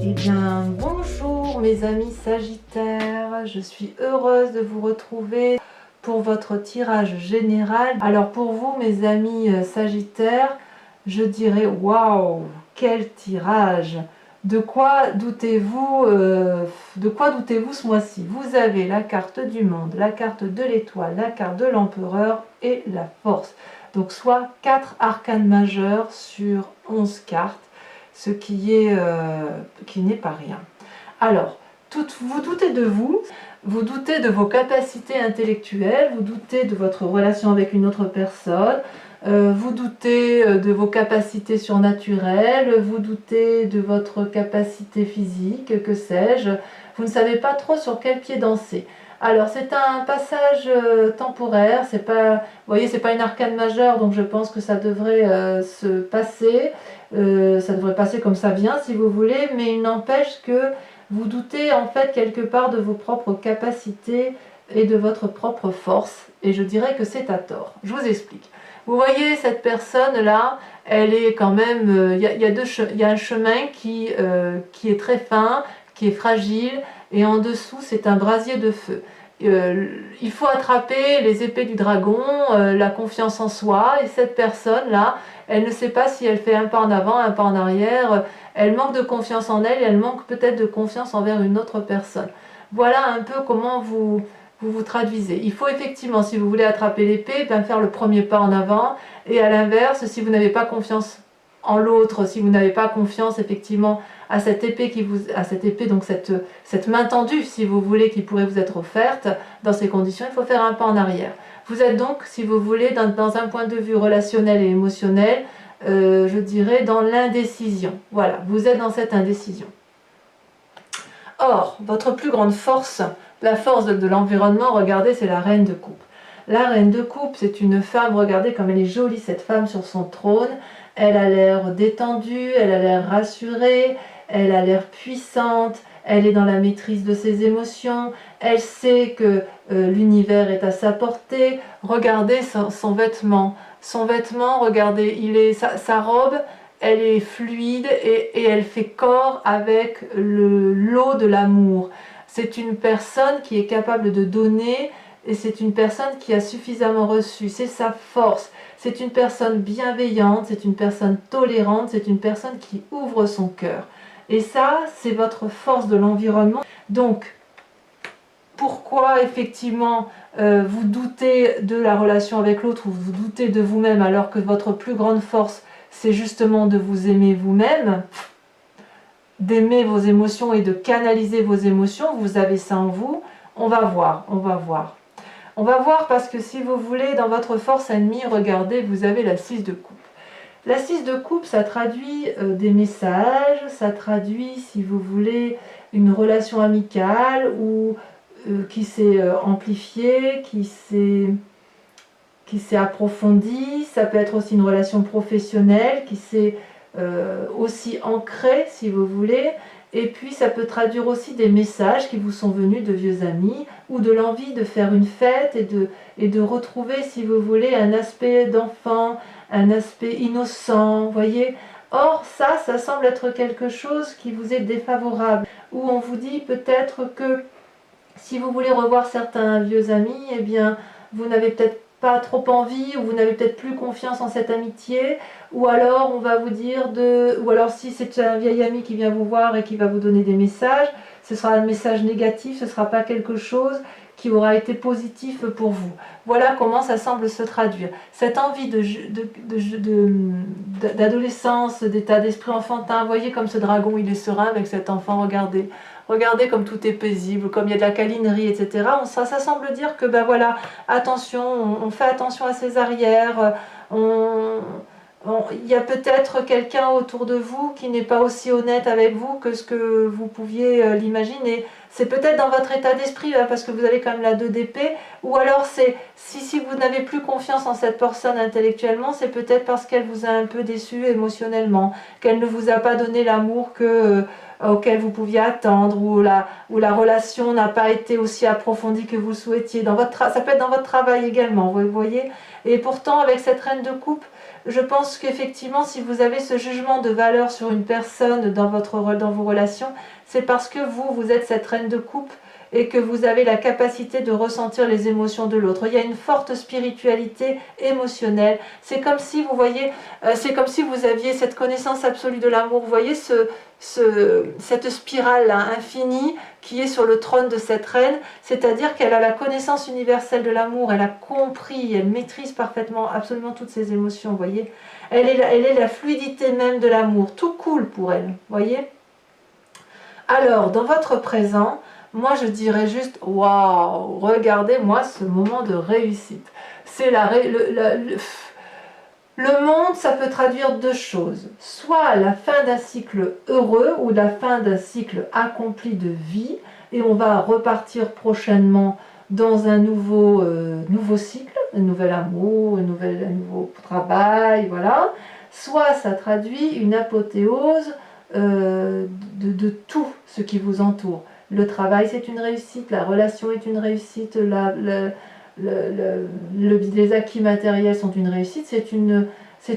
Eh bien, bonjour mes amis Sagittaires, je suis heureuse de vous retrouver pour votre tirage général. Alors pour vous mes amis Sagittaires, je dirais waouh, quel tirage! De quoi doutez-vous ce mois-ci? Vous avez la carte du monde, la carte de l'étoile, la carte de l'empereur et la force. Donc soit 4 arcanes majeures sur 11 cartes, ce qui n'est pas rien. Alors, vous doutez de vous, vous doutez de vos capacités intellectuelles, vous doutez de votre relation avec une autre personne, vous doutez de vos capacités surnaturelles, vous doutez de votre capacité physique, que sais-je, vous ne savez pas trop sur quel pied danser. Alors c'est un passage temporaire, c'est pas, vous voyez, c'est pas une arcane majeure, donc je pense que ça devrait se passer, ça devrait passer comme ça vient si vous voulez, mais il n'empêche que vous doutez en fait quelque part de vos propres capacités et de votre propre force, et je dirais que c'est à tort. Je vous explique. Vous voyez cette personne là, elle est quand même, il y a un chemin qui est très fin, qui est fragile, et en dessous c'est un brasier de feu. Il faut attraper les épées du dragon, la confiance en soi, et cette personne là, elle ne sait pas si elle fait un pas en avant, un pas en arrière, elle manque de confiance en elle, et elle manque peut-être de confiance envers une autre personne. Voilà un peu comment vous traduisez. Il faut effectivement, si vous voulez attraper l'épée, faire le premier pas en avant, et à l'inverse, si vous n'avez pas confiance en l'autre, si vous n'avez pas confiance effectivement à cette épée donc cette main tendue, si vous voulez, qui pourrait vous être offerte, dans ces conditions, il faut faire un pas en arrière. Vous êtes donc, si vous voulez, dans un point de vue relationnel et émotionnel, je dirais dans l'indécision. Voilà, vous êtes dans cette indécision. Or, votre plus grande force, la force de l'environnement, regardez, c'est la reine de coupe. La reine de coupe, c'est une femme, regardez comme elle est jolie cette femme sur son trône, elle a l'air détendue, elle a l'air rassurée, elle a l'air puissante, elle est dans la maîtrise de ses émotions, elle sait que l'univers est à sa portée. Regardez son vêtement, regardez, sa robe, elle est fluide et elle fait corps avec l'eau de l'amour. C'est une personne qui est capable de donner, et c'est une personne qui a suffisamment reçu, c'est sa force. C'est une personne bienveillante, c'est une personne tolérante, c'est une personne qui ouvre son cœur. Et ça, c'est votre force de l'environnement. Donc, pourquoi effectivement vous doutez de la relation avec l'autre, ou vous doutez de vous-même, alors que votre plus grande force, c'est justement de vous aimer vous-même, d'aimer vos émotions et de canaliser vos émotions. Vous avez ça en vous. On va voir, on va voir. On va voir parce que si vous voulez, dans votre force ennemie, regardez, vous avez la 6 de coupe. La 6 de coupe, ça traduit des messages, ça traduit, si vous voulez, une relation amicale ou qui s'est amplifiée, qui s'est approfondie. Ça peut être aussi une relation professionnelle qui s'est aussi ancrée, si vous voulez. Et puis ça peut traduire aussi des messages qui vous sont venus de vieux amis, ou de l'envie de faire une fête et de retrouver, si vous voulez, un aspect d'enfant, un aspect innocent, voyez. Or ça semble être quelque chose qui vous est défavorable, où on vous dit peut-être que si vous voulez revoir certains vieux amis, eh bien vous n'avez peut-être pas trop envie, ou vous n'avez peut-être plus confiance en cette amitié, ou alors on va vous dire ou alors si c'est un vieil ami qui vient vous voir et qui va vous donner des messages, ce sera un message négatif, ce ne sera pas quelque chose qui aura été positif pour vous. Voilà comment ça semble se traduire. Cette envie d'adolescence, d'état d'esprit enfantin, vous voyez comme ce dragon il est serein avec cet enfant, regardez. Regardez comme tout est paisible, comme il y a de la câlinerie, etc. Ça semble dire que, ben voilà, attention, on fait attention à ses arrières, il y a peut-être quelqu'un autour de vous qui n'est pas aussi honnête avec vous que ce que vous pouviez l'imaginer. C'est peut-être dans votre état d'esprit, parce que vous avez quand même la 2 d'épée, ou alors c'est si vous n'avez plus confiance en cette personne intellectuellement, c'est peut-être parce qu'elle vous a un peu déçu émotionnellement, qu'elle ne vous a pas donné l'amour auquel vous pouviez attendre, ou la relation n'a pas été aussi approfondie que vous souhaitiez. Ça peut être dans votre travail également, vous voyez. Et pourtant, avec cette reine de coupe, Je pense qu'effectivement, si vous avez ce jugement de valeur sur une personne dans vos relations, c'est parce que vous êtes cette reine de coupe et que vous avez la capacité de ressentir les émotions de l'autre. Il y a une forte spiritualité émotionnelle. C'est comme si, vous voyez, c'est comme si vous aviez cette connaissance absolue de l'amour. Vous voyez cette spirale infinie qui est sur le trône de cette reine, c'est-à-dire qu'elle a la connaissance universelle de l'amour, elle a compris, elle maîtrise parfaitement absolument toutes ses émotions, vous voyez. Elle est la fluidité même de l'amour, tout coule pour elle, vous voyez. Alors, dans votre présent, moi je dirais juste, waouh, regardez-moi ce moment de réussite. C'est le monde, ça peut traduire deux choses. Soit la fin d'un cycle heureux ou la fin d'un cycle accompli de vie, et on va repartir prochainement dans un nouveau cycle, un nouvel amour, un nouveau travail, voilà. Soit ça traduit une apothéose de tout ce qui vous entoure. Le travail, c'est une réussite, la relation est une réussite, les acquis matériels sont une réussite, c'est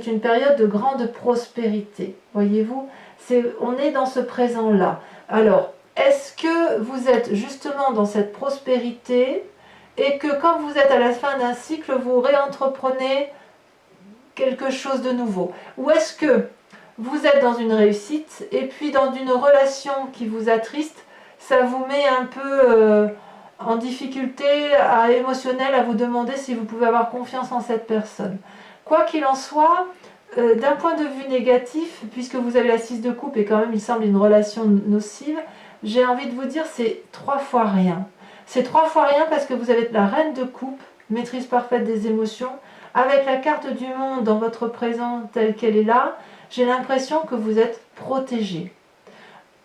une période de grande prospérité, voyez-vous, on est dans ce présent-là. Alors, est-ce que vous êtes justement dans cette prospérité et que quand vous êtes à la fin d'un cycle, vous réentreprenez quelque chose de nouveau? Ou est-ce que vous êtes dans une réussite et puis dans une relation qui vous attriste, ça vous met un peu en difficulté émotionnelle à vous demander si vous pouvez avoir confiance en cette personne. Quoi qu'il en soit, d'un point de vue négatif, puisque vous avez la 6 de coupe et quand même il semble une relation nocive, j'ai envie de vous dire c'est 3 fois rien. C'est 3 fois rien parce que vous avez la reine de coupe, maîtrise parfaite des émotions, avec la carte du monde dans votre présent telle qu'elle est là, j'ai l'impression que vous êtes protégé.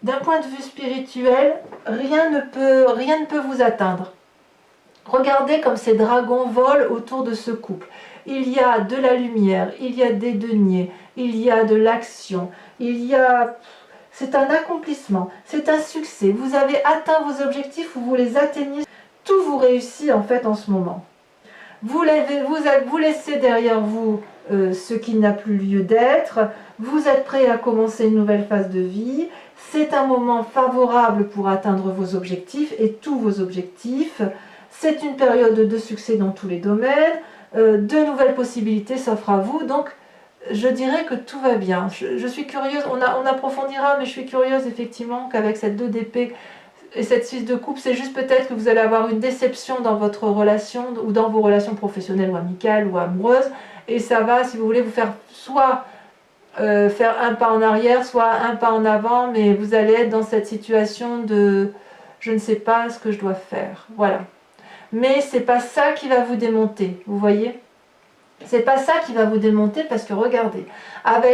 D'un point de vue spirituel, rien ne peut vous atteindre. Regardez comme ces dragons volent autour de ce couple. Il y a de la lumière, il y a des deniers, il y a de l'action, c'est un accomplissement, c'est un succès. Vous avez atteint vos objectifs ou vous les atteignez. Tout vous réussit en fait en ce moment. Vous laissez derrière vous ce qui n'a plus lieu d'être. Vous êtes prêt à commencer une nouvelle phase de vie. C'est un moment favorable pour atteindre vos objectifs et tous vos objectifs. C'est une période de succès dans tous les domaines. De nouvelles possibilités s'offrent à vous. Donc, je dirais que tout va bien. Je suis curieuse, on approfondira, mais je suis curieuse effectivement qu'avec cette 2 d'épée et cette 6 de coupe, c'est juste peut-être que vous allez avoir une déception dans votre relation ou dans vos relations professionnelles ou amicales ou amoureuses. Et ça va, si vous voulez, vous faire soit faire un pas en arrière, soit un pas en avant, mais vous allez être dans cette situation de je ne sais pas ce que je dois faire. Voilà. Mais c'est pas ça qui va vous démonter, vous voyez? C'est pas ça qui va vous démonter parce que regardez,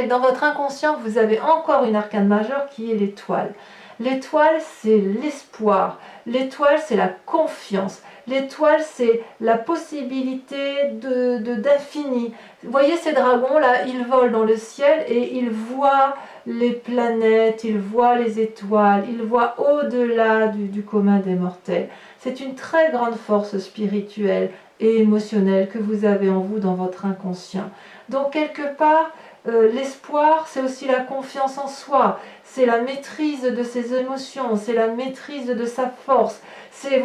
dans votre inconscient, vous avez encore une arcane majeure qui est l'étoile. L'étoile, c'est l'espoir. L'étoile, c'est la confiance. L'étoile, c'est la possibilité d'infini. Vous voyez ces dragons-là, ils volent dans le ciel et ils voient les planètes, ils voient les étoiles, ils voient au-delà du commun des mortels. C'est une très grande force spirituelle et émotionnelle que vous avez en vous dans votre inconscient. Donc quelque part, l'espoir, c'est aussi la confiance en soi, c'est la maîtrise de ses émotions, c'est la maîtrise de sa force. C'est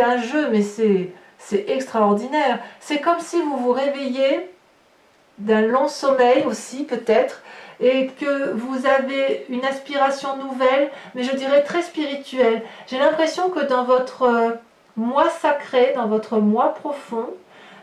un jeu, mais c'est extraordinaire. C'est comme si vous vous réveillez d'un long sommeil aussi peut-être, et que vous avez une aspiration nouvelle, mais je dirais très spirituelle. J'ai l'impression que dans votre moi sacré, dans votre moi profond,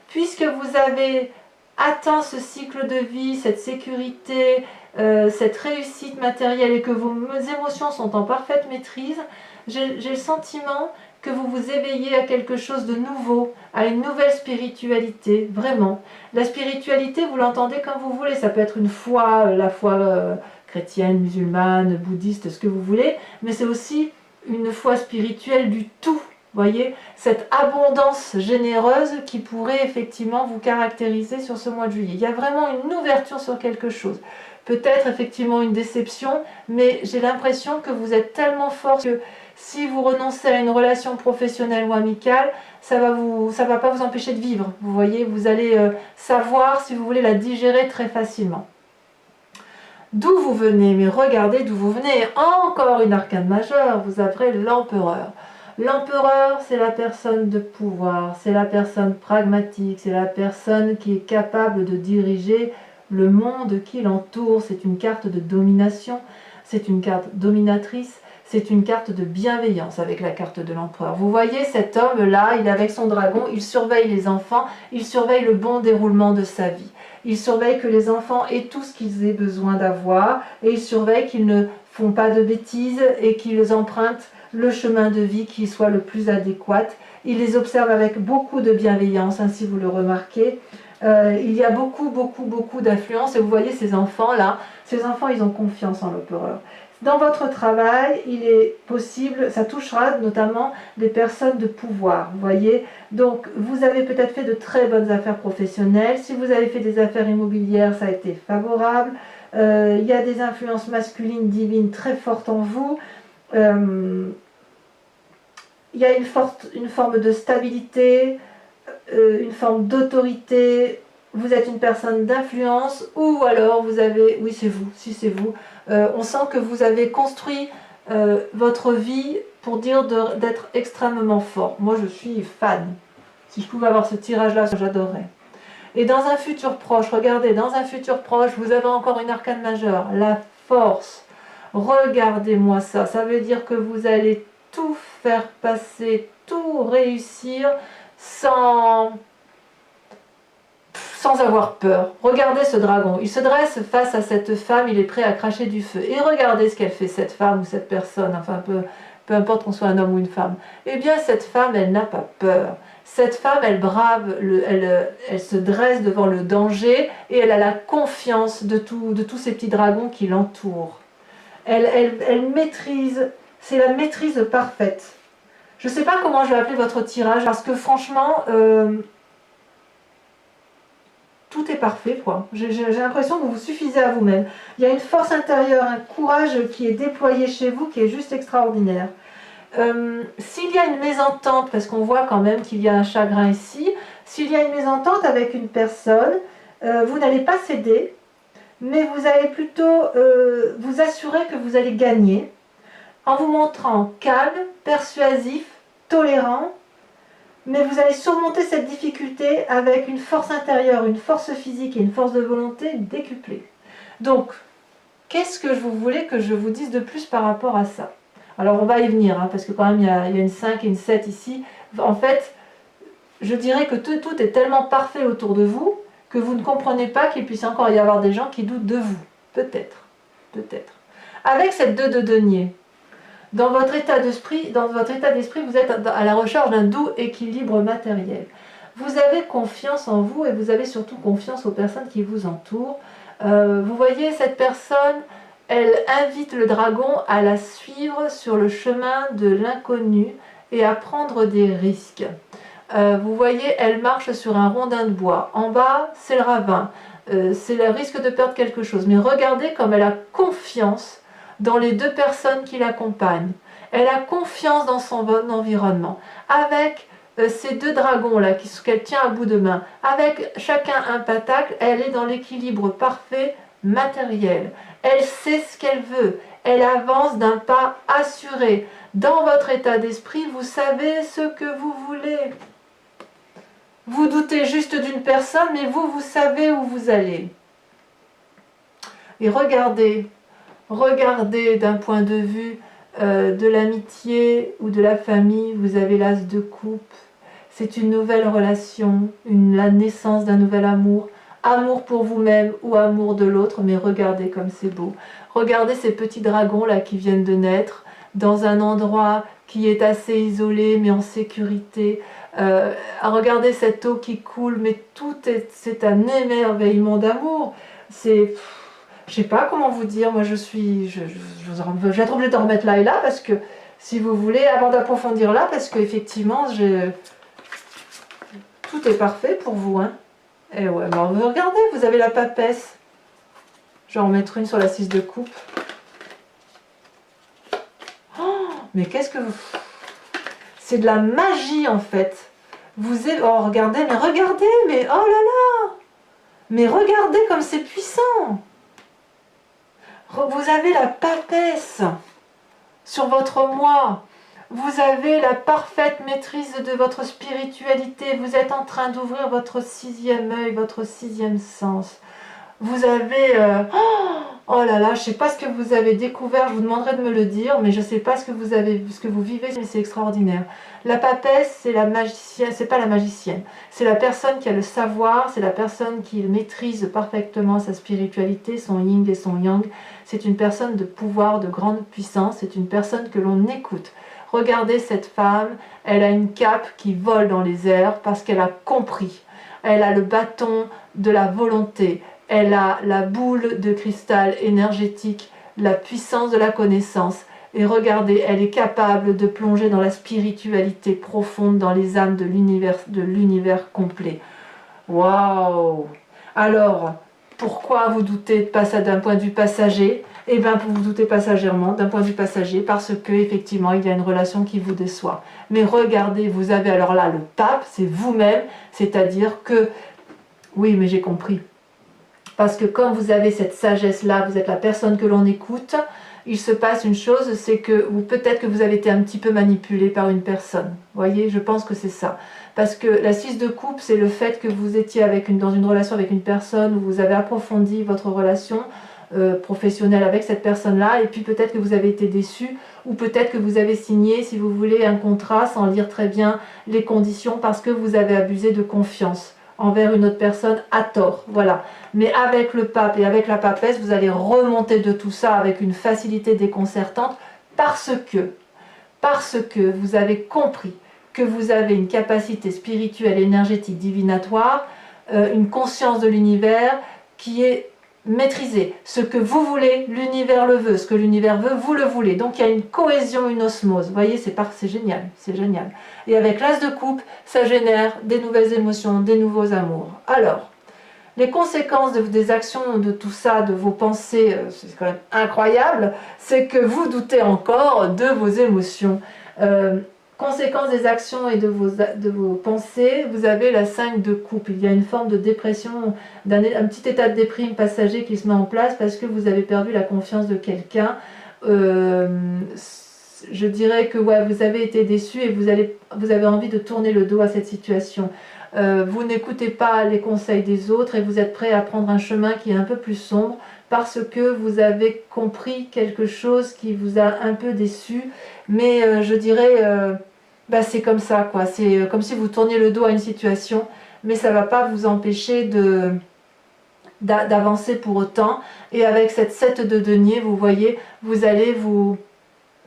puisque vous avez atteint ce cycle de vie, cette sécurité, cette réussite matérielle et que vos émotions sont en parfaite maîtrise, j'ai le sentiment que vous vous éveillez à quelque chose de nouveau, à une nouvelle spiritualité, vraiment. La spiritualité, vous l'entendez comme vous voulez, ça peut être une foi, la foi chrétienne, musulmane, bouddhiste, ce que vous voulez, mais c'est aussi une foi spirituelle du tout. Voyez, cette abondance généreuse qui pourrait effectivement vous caractériser sur ce mois de juillet. Il y a vraiment une ouverture sur quelque chose. Peut-être effectivement une déception, mais j'ai l'impression que vous êtes tellement fort que Si vous renoncez à une relation professionnelle ou amicale, ça va pas vous empêcher de vivre. Vous voyez, vous allez savoir si vous voulez la digérer très facilement. D'où vous venez, mais regardez d'où vous venez. Encore une arcane majeure, vous avez l'empereur. L'empereur, c'est la personne de pouvoir, c'est la personne pragmatique, c'est la personne qui est capable de diriger le monde qui l'entoure. C'est une carte de domination, c'est une carte dominatrice, c'est une carte de bienveillance avec la carte de l'empereur. Vous voyez cet homme-là, il est avec son dragon, il surveille les enfants, il surveille le bon déroulement de sa vie. Il surveille que les enfants aient tout ce qu'ils aient besoin d'avoir et il surveille qu'ils ne font pas de bêtises et qu'ils empruntent le chemin de vie qui soit le plus adéquat. Il les observe avec beaucoup de bienveillance, hein, si vous le remarquez. Il y a beaucoup d'influence et vous voyez ces enfants-là, ces enfants ils ont confiance en l'empereur. Dans votre travail, il est possible, ça touchera notamment des personnes de pouvoir, vous voyez. Donc, vous avez peut-être fait de très bonnes affaires professionnelles. Si vous avez fait des affaires immobilières, ça a été favorable. Il y a des influences masculines divines très fortes en vous. Il y a une forme de stabilité, une forme d'autorité. Vous êtes une personne d'influence ou alors vous avez, oui c'est vous, si c'est vous, on sent que vous avez construit votre vie pour dire d'être extrêmement fort. Moi je suis fan. Si je pouvais avoir ce tirage-là, j'adorerais. Et dans un futur proche, regardez, dans un futur proche, vous avez encore une arcane majeure, la force. Regardez-moi ça, ça veut dire que vous allez tout faire passer, tout réussir sans avoir peur. Regardez ce dragon, il se dresse face à cette femme, il est prêt à cracher du feu. Et regardez ce qu'elle fait, cette femme ou cette personne, enfin peu importe qu'on soit un homme ou une femme. Eh bien cette femme, elle n'a pas peur. Cette femme, elle brave, elle se dresse devant le danger et elle a la confiance de tous ces petits dragons qui l'entourent. Elle maîtrise, c'est la maîtrise parfaite. Je ne sais pas comment je vais appeler votre tirage parce que franchement... tout est parfait, quoi. J'ai l'impression que vous vous suffisez à vous-même. Il y a une force intérieure, un courage qui est déployé chez vous, qui est juste extraordinaire. S'il y a une mésentente, parce qu'on voit quand même qu'il y a un chagrin ici, s'il y a une mésentente avec une personne, vous n'allez pas céder, mais vous allez plutôt vous assurer que vous allez gagner, en vous montrant calme, persuasif, tolérant, mais vous allez surmonter cette difficulté avec une force intérieure, une force physique et une force de volonté décuplée. Donc, qu'est-ce que vous voulez que je vous dise de plus par rapport à ça? Alors, on va y venir, hein, parce que quand même, il y a une 5 et une 7 ici. En fait, je dirais que tout est tellement parfait autour de vous que vous ne comprenez pas qu'il puisse encore y avoir des gens qui doutent de vous. Peut-être, peut-être. Avec cette 2 de denier, dans votre état d'esprit, vous êtes à la recherche d'un doux équilibre matériel. Vous avez confiance en vous et vous avez surtout confiance aux personnes qui vous entourent. Vous voyez, cette personne, elle invite le dragon à la suivre sur le chemin de l'inconnu et à prendre des risques. Vous voyez, elle marche sur un rondin de bois. En bas, c'est le ravin. C'est le risque de perdre quelque chose. Mais regardez comme elle a confiance dans les 2 personnes qui l'accompagnent. Elle a confiance dans son environnement. Avec ces 2 dragons-là qu'elle tient à bout de main, avec chacun un pentacle, elle est dans l'équilibre parfait matériel. Elle sait ce qu'elle veut. Elle avance d'un pas assuré. Dans votre état d'esprit, vous savez ce que vous voulez. Vous doutez juste d'une personne, mais vous savez où vous allez. Et regardez d'un point de vue de l'amitié ou de la famille, vous avez l'as de coupe. C'est une nouvelle relation, la naissance d'un nouvel amour. Amour pour vous-même ou amour de l'autre, mais regardez comme c'est beau. Regardez ces petits dragons là qui viennent de naître dans un endroit qui est assez isolé mais en sécurité. Regardez cette eau qui coule, mais c'est un émerveillement d'amour. C'est... Je sais pas comment vous dire, moi je vais être obligée de remettre là et là parce que si vous voulez, avant d'approfondir là, parce qu'effectivement, tout est parfait pour vous. Hein. Et ouais, bon, regardez, vous avez la papesse. Je vais en mettre une sur la 6 de coupe. Oh, Mais qu'est-ce que vous... C'est de la magie en fait. Oh regardez, mais oh là là. Mais regardez comme c'est puissant. Vous avez la papesse sur votre moi. Vous avez la parfaite maîtrise de votre spiritualité. Vous êtes en train d'ouvrir votre sixième œil, votre sixième sens. Vous avez... oh là là, je ne sais pas ce que vous avez découvert, je vous demanderai de me le dire, mais je ne sais pas ce que vous vivez, mais c'est extraordinaire. La papesse, c'est la magicienne, c'est pas la magicienne, c'est la personne qui a le savoir, c'est la personne qui maîtrise parfaitement sa spiritualité, son yin et son yang. C'est une personne de pouvoir, de grande puissance, c'est une personne que l'on écoute. Regardez cette femme, elle a une cape qui vole dans les airs parce qu'elle a compris. Elle a le bâton de la volonté. Elle a la boule de cristal énergétique, la puissance de la connaissance. Et regardez, elle est capable de plonger dans la spiritualité profonde, dans les âmes de l'univers complet. Waouh! Alors, pourquoi vous doutez de passer d'un point de vue passager? Eh bien, vous doutez passagèrement d'un point de vue passager parce que effectivement, il y a une relation qui vous déçoit. Mais regardez, vous avez alors là le pape, c'est vous-même, c'est-à-dire que... Oui, mais j'ai compris. Parce que quand vous avez cette sagesse-là, vous êtes la personne que l'on écoute, il se passe une chose, c'est que peut-être que vous avez été un petit peu manipulé par une personne. Vous voyez, je pense que c'est ça. Parce que la 6 de coupe, c'est le fait que vous étiez dans une relation avec une personne, où vous avez approfondi votre relation professionnelle avec cette personne-là, et puis peut-être que vous avez été déçu, ou peut-être que vous avez signé, si vous voulez, un contrat sans lire très bien les conditions, parce que vous avez abusé de confiance envers une autre personne à tort, voilà. Mais avec le pape et avec la papesse, vous allez remonter de tout ça avec une facilité déconcertante parce que vous avez compris que vous avez une capacité spirituelle, énergétique, divinatoire, une conscience de l'univers qui est maîtrisée. Ce que vous voulez, l'univers le veut. Ce que l'univers veut, vous le voulez. Donc il y a une cohésion, une osmose. Vous voyez, c'est génial, c'est génial. Et avec l'as de coupe, ça génère des nouvelles émotions, des nouveaux amours. Alors, les conséquences des actions, de tout ça, de vos pensées, c'est quand même incroyable, c'est que vous doutez encore de vos émotions. Conséquences des actions et de vos pensées, vous avez la 5 de coupe. Il y a une forme de dépression, un petit état de déprime passager qui se met en place parce que vous avez perdu la confiance de quelqu'un. Je dirais que ouais, vous avez été déçu et vous avez envie de tourner le dos à cette situation. Vous n'écoutez pas les conseils des autres et vous êtes prêt à prendre un chemin qui est un peu plus sombre parce que vous avez compris quelque chose qui vous a un peu déçu. Mais je dirais, c'est comme ça, quoi. C'est comme si vous tourniez le dos à une situation, mais ça ne va pas vous empêcher d'avancer pour autant. Et avec cette 7 de denier, vous voyez, vous allez vous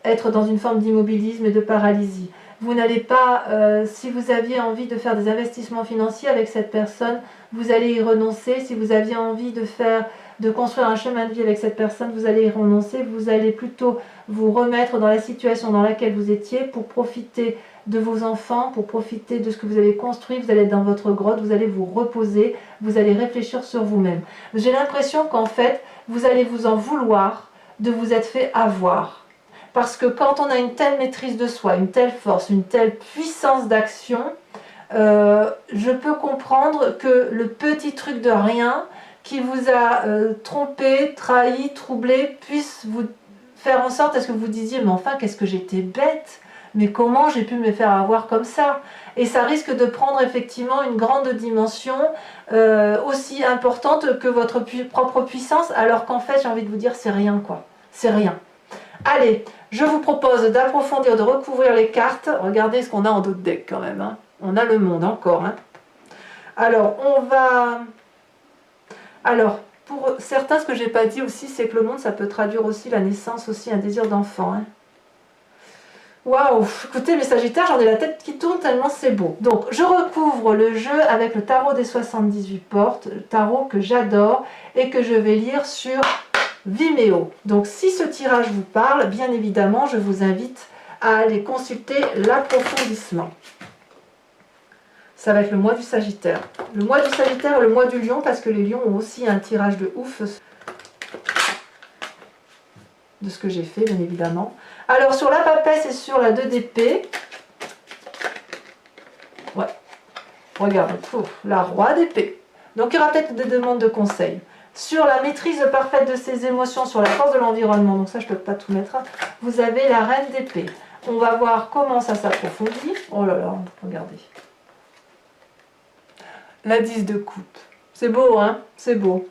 être dans une forme d'immobilisme et de paralysie. Vous n'allez pas, si vous aviez envie de faire des investissements financiers avec cette personne, vous allez y renoncer. Si vous aviez envie de construire un chemin de vie avec cette personne, vous allez y renoncer. Vous allez plutôt vous remettre dans la situation dans laquelle vous étiez pour profiter de vos enfants, pour profiter de ce que vous avez construit. Vous allez être dans votre grotte, vous allez vous reposer, vous allez réfléchir sur vous-même. J'ai l'impression qu'en fait, vous allez vous en vouloir de vous être fait avoir. Parce que quand on a une telle maîtrise de soi, une telle force, une telle puissance d'action, je peux comprendre que le petit truc de rien qui vous a trompé, trahi, troublé, puisse vous faire en sorte à ce que vous disiez « mais enfin, qu'est-ce que j'étais bête, mais comment j'ai pu me faire avoir comme ça ?» Et ça risque de prendre effectivement une grande dimension aussi importante que votre propre puissance, alors qu'en fait, j'ai envie de vous dire, c'est rien, quoi. C'est rien. Allez, je vous propose d'approfondir, de recouvrir les cartes. Regardez ce qu'on a en dos de deck quand même. Hein. On a le monde encore. Hein. Alors, on va... Alors, pour certains, ce que je n'ai pas dit aussi, c'est que le monde, ça peut traduire aussi la naissance, aussi un désir d'enfant. Hein. Waouh, écoutez, mes Sagittaires, j'en ai la tête qui tourne tellement c'est beau. Donc, je recouvre le jeu avec le tarot des 78 portes, le tarot que j'adore et que je vais lire sur Vimeo. Donc, si ce tirage vous parle, bien évidemment, je vous invite à aller consulter l'approfondissement. Ça va être le mois du Sagittaire. Le mois du Sagittaire et le mois du Lion, parce que les Lions ont aussi un tirage de ouf. de ce que j'ai fait, bien évidemment. Alors, sur la papesse et sur la 2 d'épée, ouais, regarde, la roi d'épée. Donc, il y aura peut-être des demandes de conseils. Sur la maîtrise parfaite de ses émotions, sur la force de l'environnement, donc ça, je ne peux pas tout mettre, hein, vous avez la reine d'épée. On va voir comment ça s'approfondit. Oh là là, regardez. La 10 de coupe. C'est beau, hein? C'est beau.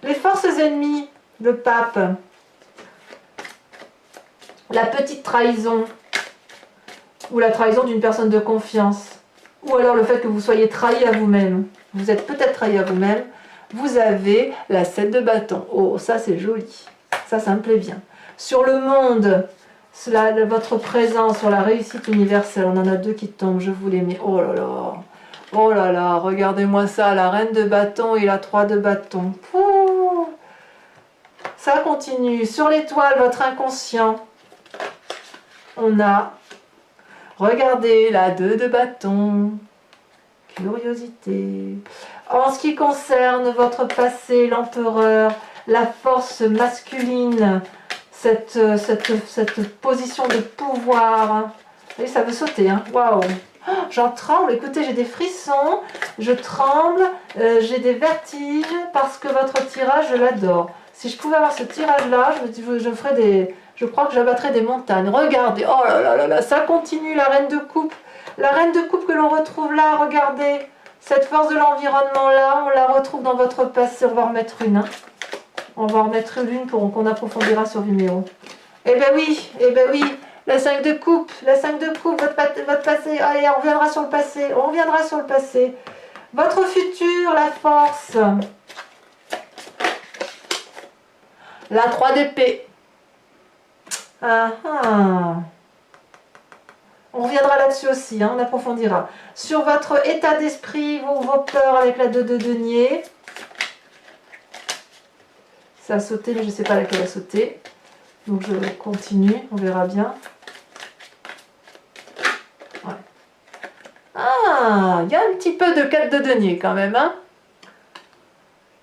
Les forces ennemies, le pape. La petite trahison. Ou la trahison d'une personne de confiance. Ou alors le fait que vous soyez trahi à vous-même. Vous êtes peut-être trahi à vous-même. Vous avez la 7 de bâton. Oh, ça c'est joli. Ça me plaît bien. Sur le monde, votre présence, sur la réussite universelle, on en a 2 qui tombent, je vous les mets. Oh là là. Oh là là, regardez-moi ça, la reine de bâton et la 3 de bâton. Pouh. Ça continue. Sur l'étoile, votre inconscient, on a, regardez, la 2 de bâton. Curiosité. En ce qui concerne votre passé, l'empereur, la force masculine, cette position de pouvoir. Et ça veut sauter, hein. Waouh! J'en tremble, écoutez, j'ai des frissons, je tremble, j'ai des vertiges parce que votre tirage, je l'adore. Si je pouvais avoir ce tirage-là, je crois que j'abattrais des montagnes. Regardez, oh là là là là, ça continue, la reine de coupe. La reine de coupe que l'on retrouve là, regardez. Cette force de l'environnement là, on la retrouve dans votre passé. On va en remettre une. Hein. On va en remettre une qu'on approfondira sur Vimeo. Eh ben oui. La 5 de coupe, votre passé. Allez, on reviendra sur le passé. Votre futur, la force. La 3 d'épée. Ah ah. On reviendra là-dessus aussi, hein, on approfondira. Sur votre état d'esprit, vos peurs avec la 2 de denier. Ça a sauté, mais je ne sais pas laquelle a sauté. Donc je continue, on verra bien. Ouais. Ah, il y a un petit peu de 4 de denier quand même, hein.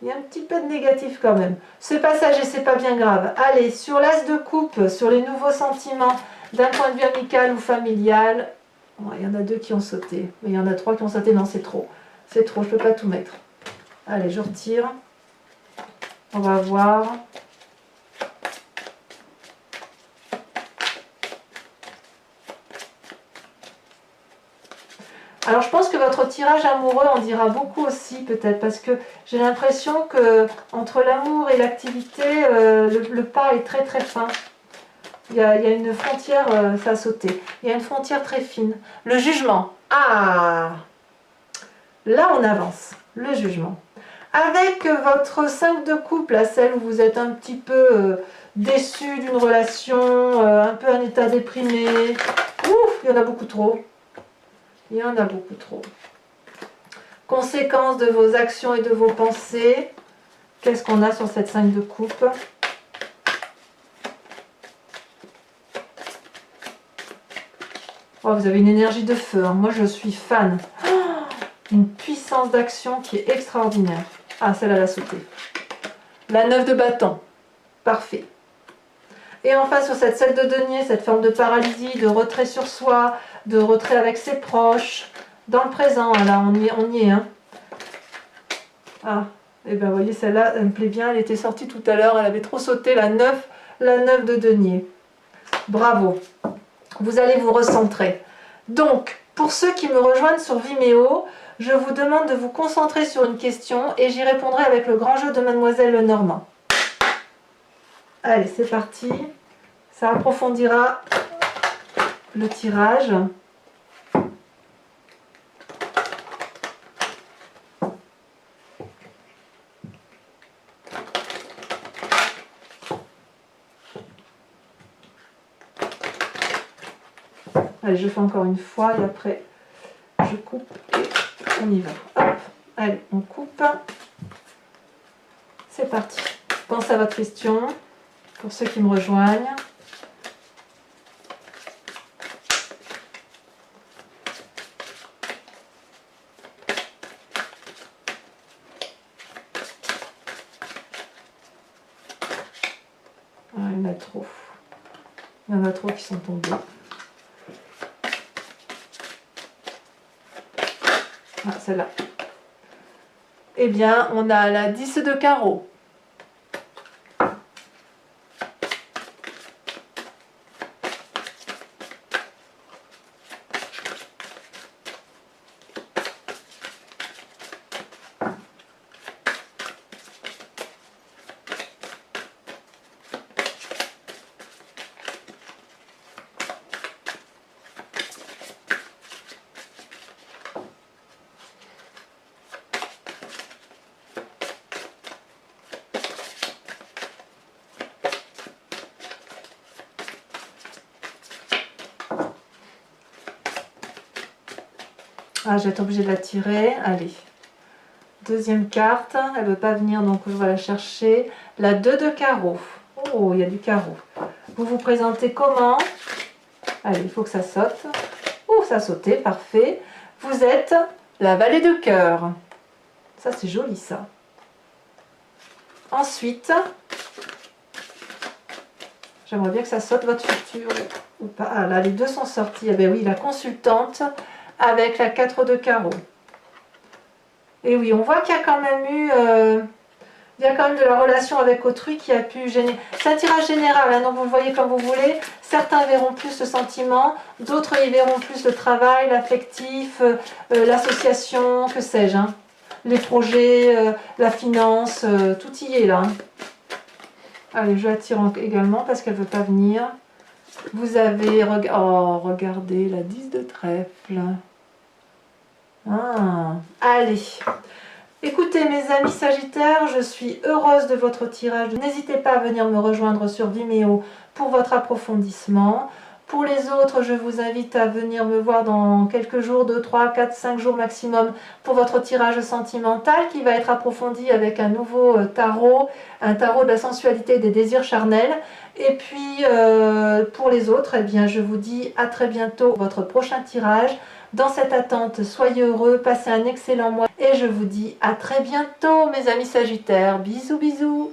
Il y a un petit peu de négatif quand même. C'est passager, c'est pas bien grave. Allez, sur l'as de coupe, sur les nouveaux sentiments d'un point de vue amical ou familial. Oh, il y en a 2 qui ont sauté. Mais il y en a 3 qui ont sauté. Non, c'est trop. C'est trop, je peux pas tout mettre. Allez, je retire. On va voir. Alors je pense que votre tirage amoureux en dira beaucoup aussi peut-être parce que j'ai l'impression que entre l'amour et l'activité, le pas est très très fin. Il y a une frontière, ça a sauté. Il y a une frontière très fine. Le jugement. Ah! Là on avance. Le jugement. Avec votre 5 de coupe, là, celle où vous êtes un petit peu déçu d'une relation, un peu un état déprimé. Ouf, il y en a beaucoup trop. Il y en a beaucoup trop. Conséquences de vos actions et de vos pensées. Qu'est-ce qu'on a sur cette 5 de coupe? Oh, vous avez une énergie de feu. Hein. Moi, je suis fan. Oh, une puissance d'action qui est extraordinaire. Ah, celle-là, elle a sauté. La 9 de bâton. Parfait. Et enfin, sur cette 7 de denier, cette forme de paralysie, de retrait sur soi, de retrait avec ses proches, dans le présent, là, on y est. Hein. Ah, et bien, vous voyez, celle-là, elle me plaît bien, elle était sortie tout à l'heure, elle avait trop sauté, la 9 de denier. Bravo. Vous allez vous recentrer. Donc, pour ceux qui me rejoignent sur Vimeo, je vous demande de vous concentrer sur une question et j'y répondrai avec le grand jeu de Mademoiselle Lenormand. Allez, c'est parti. Ça approfondira le tirage. Allez, je fais encore une fois et après je coupe et on y va. Hop, allez, on coupe. C'est parti. Pensez à votre question pour ceux qui me rejoignent. Ah, il y en a trop. Il y en a trop qui sont tombés. Ah, celle-là. Eh bien, on a la 10 de carreau. Ah, je vais être obligée de la tirer. Allez. Deuxième carte. Elle ne veut pas venir, donc je vais la chercher. La 2 de carreau. Oh, il y a du carreau. Vous vous présentez comment? Allez, il faut que ça saute. Oh, ça a sauté, parfait. Vous êtes la vallée de cœur. Ça, c'est joli, ça. Ensuite, j'aimerais bien que ça saute votre futur ou pas. Ah, là, les deux sont sortis. Ah ben oui, la consultante avec la 4 de carreau. Et oui, on voit qu'il y a quand même eu... il y a quand même de la relation avec autrui qui a pu gêner. C'est un tirage général, hein, donc vous le voyez comme vous voulez. Certains verront plus le sentiment, d'autres y verront plus le travail, l'affectif, l'association, que sais-je. Hein. Les projets, la finance, tout y est là. Hein. Allez, je la tire également parce qu'elle ne veut pas venir. Vous avez... Oh, regardez, la 10 de trèfle. Ah, allez. Écoutez mes amis Sagittaires, je suis heureuse de votre tirage. N'hésitez pas à venir me rejoindre sur Vimeo pour votre approfondissement. Pour les autres, je vous invite à venir me voir dans quelques jours, 2, 3, 4, 5 jours maximum pour votre tirage sentimental qui va être approfondi avec un nouveau tarot, un tarot de la sensualité et des désirs charnels. Et puis pour les autres, eh bien, je vous dis à très bientôt pour votre prochain tirage. Dans cette attente, soyez heureux, passez un excellent mois et je vous dis à très bientôt mes amis Sagittaires. Bisous bisous.